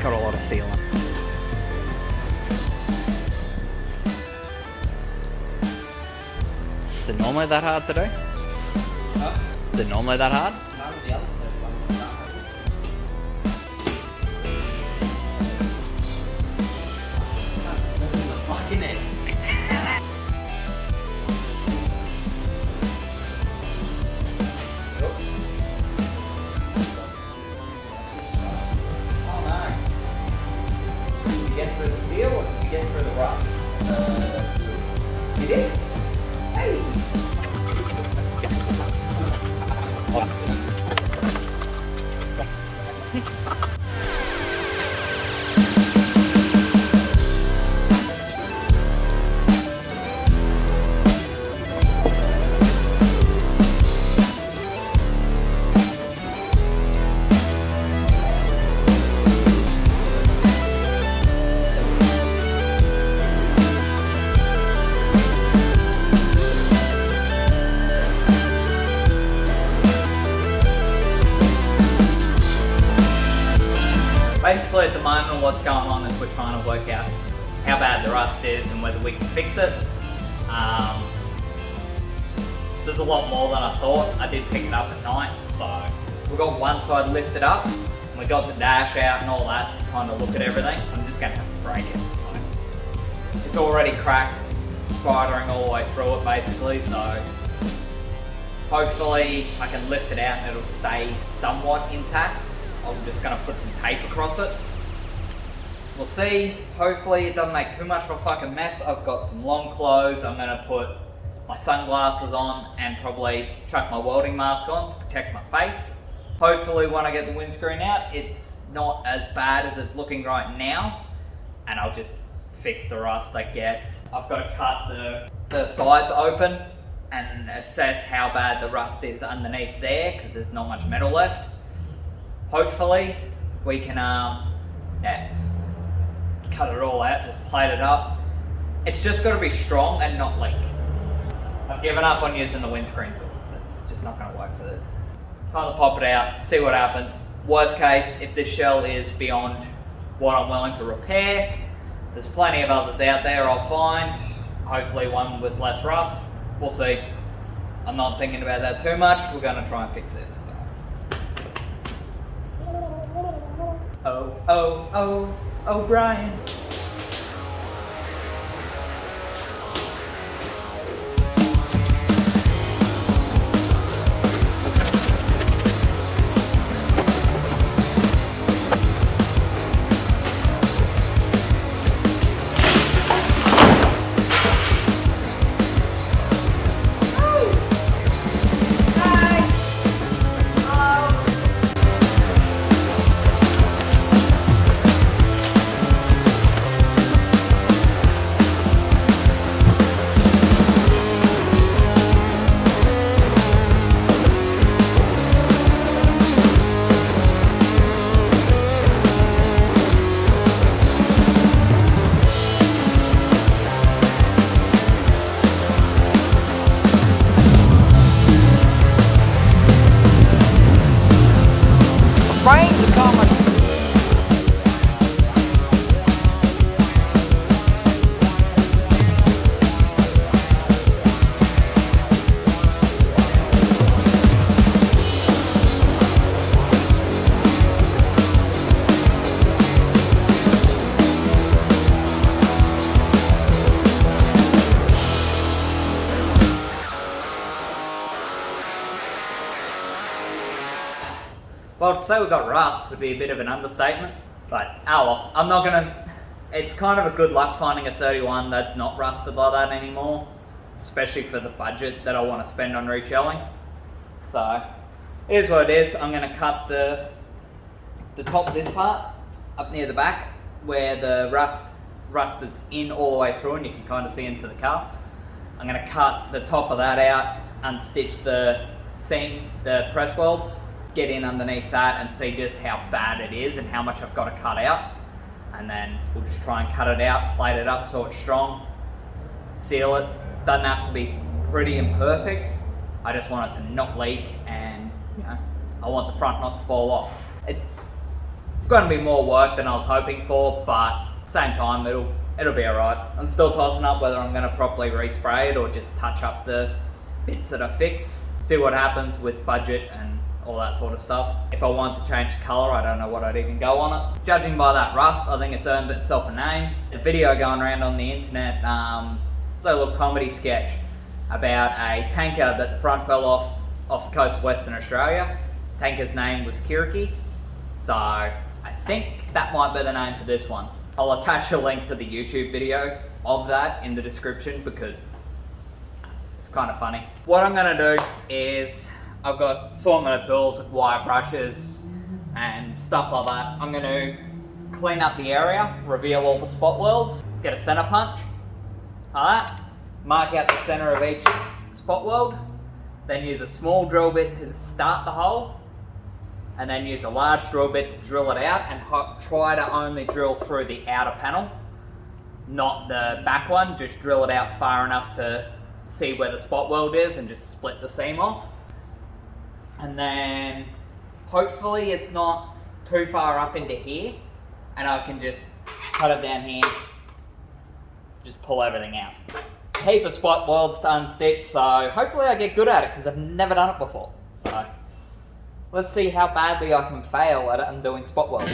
got a lot of sealant. Is it normally that hard to do? Huh? Is it normally that hard? No, the other third one's not. It's the fucking end. Through the seal or did you get through the rust? You did? Hey! Basically at the moment what's going on is we're trying to work out how bad the rust is and whether we can fix it. There's a lot more than I thought. I did pick it up at night, so we got one side lifted up and we got the dash out and all that to kind of look at everything. I'm just going to have to break it. It's already cracked, spidering all the way through it basically, so hopefully I can lift it out and it'll stay somewhat intact. I'm just going to put some tape across it. We'll see. Hopefully it doesn't make too much of a fucking mess. I've got some long clothes. I'm going to put my sunglasses on and probably chuck my welding mask on to protect my face. Hopefully when I get the windscreen out, it's not as bad as it's looking right now. And I'll just fix the rust, I guess. I've got to cut the sides open and assess how bad the rust is underneath there because there's not much metal left. Hopefully we can cut it all out, just plate it up. It's just got to be strong and not leak. I've given up on using the windscreen tool. It's just not going to work for this. Time to pop it out, see what happens. Worst case, if this shell is beyond what I'm willing to repair, there's plenty of others out there I'll find. Hopefully one with less rust. We'll see. I'm not thinking about that too much. We're going to try and fix this. Oh, Brian. Well, to say we got rust would be a bit of an understatement, but oh well, I'm not gonna, it's kind of a good luck finding a 31 that's not rusted like that anymore, especially for the budget that I want to spend on reshelling. So, it is what it is. I'm gonna cut the top of this part, up near the back, where the rust is in all the way through and you can kind of see into the car. I'm gonna cut the top of that out, unstitch the seam, the press welds, get in underneath that and see just how bad it is and how much I've got to cut out, and then we'll just try and cut it out, plate it up so it's strong, seal it. Doesn't have to be pretty and perfect. I just want it to not leak, and you know, I want the front not to fall off. It's Going to be more work than I was hoping for, but same time, it'll be alright. I'm still tossing up whether I'm going to properly respray it or just touch up the bits that I fix. See what happens with budget and all that sort of stuff. If I want to change the colour, I don't know what I'd even go on it. Judging by that rust, I think it's earned itself a name. There's a video going around on the internet, it's a little comedy sketch about a tanker that the front fell off the coast of Western Australia. Tanker's name was Kirki, so I think that might be the name for this one. I'll attach a link to the YouTube video of that in the description because it's kind of funny. What I'm going to do is, I've got assortment of tools like wire brushes and stuff like that. I'm going to clean up the area, reveal all the spot welds, get a center punch, like that, mark out the center of each spot weld, then use a small drill bit to start the hole, and then use a large drill bit to drill it out and try to only drill through the outer panel, not the back one. Just drill it out far enough to see where the spot weld is and just split the seam off. And then hopefully it's not too far up into here and I can just cut it down here, just pull everything out. Heap of spot welds to unstitch, so hopefully I get good at it because I've never done it before. So let's see how badly I can fail at undoing spot welds.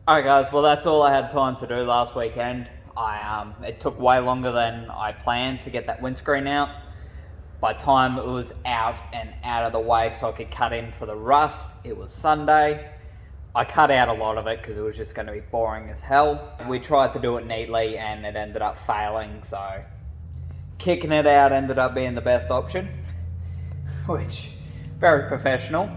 Alright guys, well that's all I had time to do last weekend. It took way longer than I planned to get that windscreen out. By the time it was out and out of the way so I could cut in for the rust, it was Sunday. I cut out a lot of it because it was just going to be boring as hell. We tried to do it neatly and it ended up failing, so kicking it out ended up being the best option, which, very professional.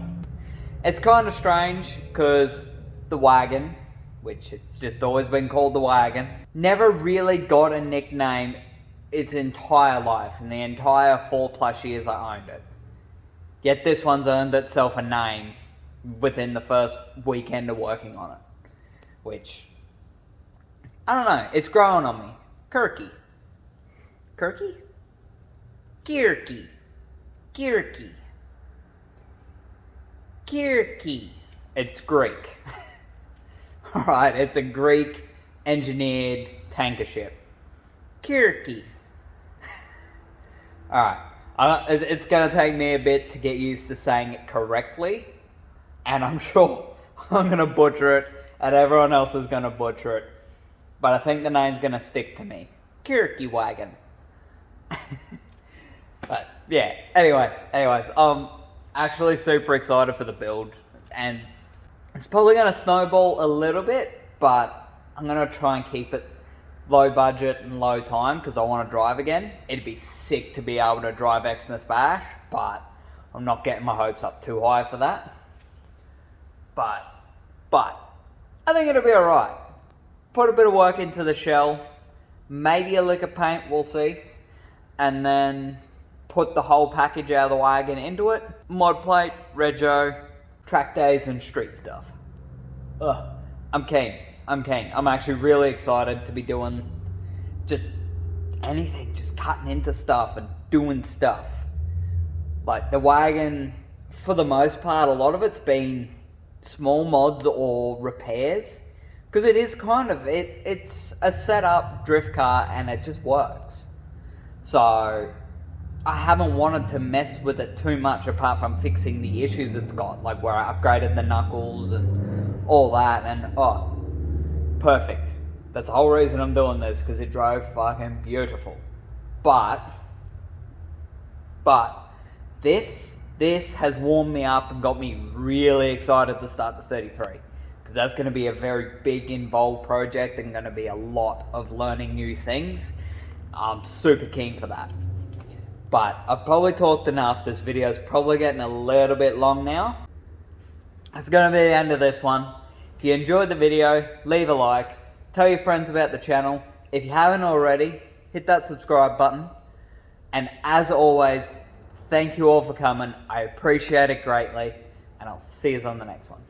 It's kind of strange because the Wagon, which it's just always been called the Wagon, never really got a nickname its entire life, in the entire 4+ years I owned it. Yet this one's earned itself a name within the first weekend of working on it, which, I don't know, it's growing on me. Kirki. Kirki? Kirki. Kirki. Kirki. It's Greek. Alright, it's a Greek engineered tanker ship. Kirki. Alright, it's going to take me a bit to get used to saying it correctly, and I'm sure I'm going to butcher it, and everyone else is going to butcher it, but I think the name's going to stick to me. Kirki Wagon. But yeah, anyways, I'm actually super excited for the build, and It's probably going to snowball a little bit, but I'm going to try and keep it low budget and low time because I want to drive again. It'd be sick to be able to drive Xmas Bash, but I'm not getting my hopes up too high for that. But I think it'll be alright. Put a bit of work into the shell, maybe a lick of paint, we'll see, and then put the whole package out of the wagon into it. Mod plate, rego, track days and street stuff. Ugh, I'm keen. I'm actually really excited to be doing just anything, just cutting into stuff and doing stuff. Like the wagon, for the most part, a lot of it's been small mods or repairs. Because it is kind of, it's a setup drift car and it just works. So I haven't wanted to mess with it too much apart from fixing the issues it's got. Like where I upgraded the knuckles and all that, and oh, perfect. That's the whole reason I'm doing this, because it drove fucking beautiful. But this has warmed me up and got me really excited to start the 33. Because that's going to be a very big, involved project and going to be a lot of learning new things. I'm super keen for that. But I've probably talked enough. This video is probably getting a little bit long now. That's going to be the end of this one. If you enjoyed the video, leave a like. Tell your friends about the channel. If you haven't already, hit that subscribe button. And as always, thank you all for coming. I appreciate it greatly. And I'll see you on the next one.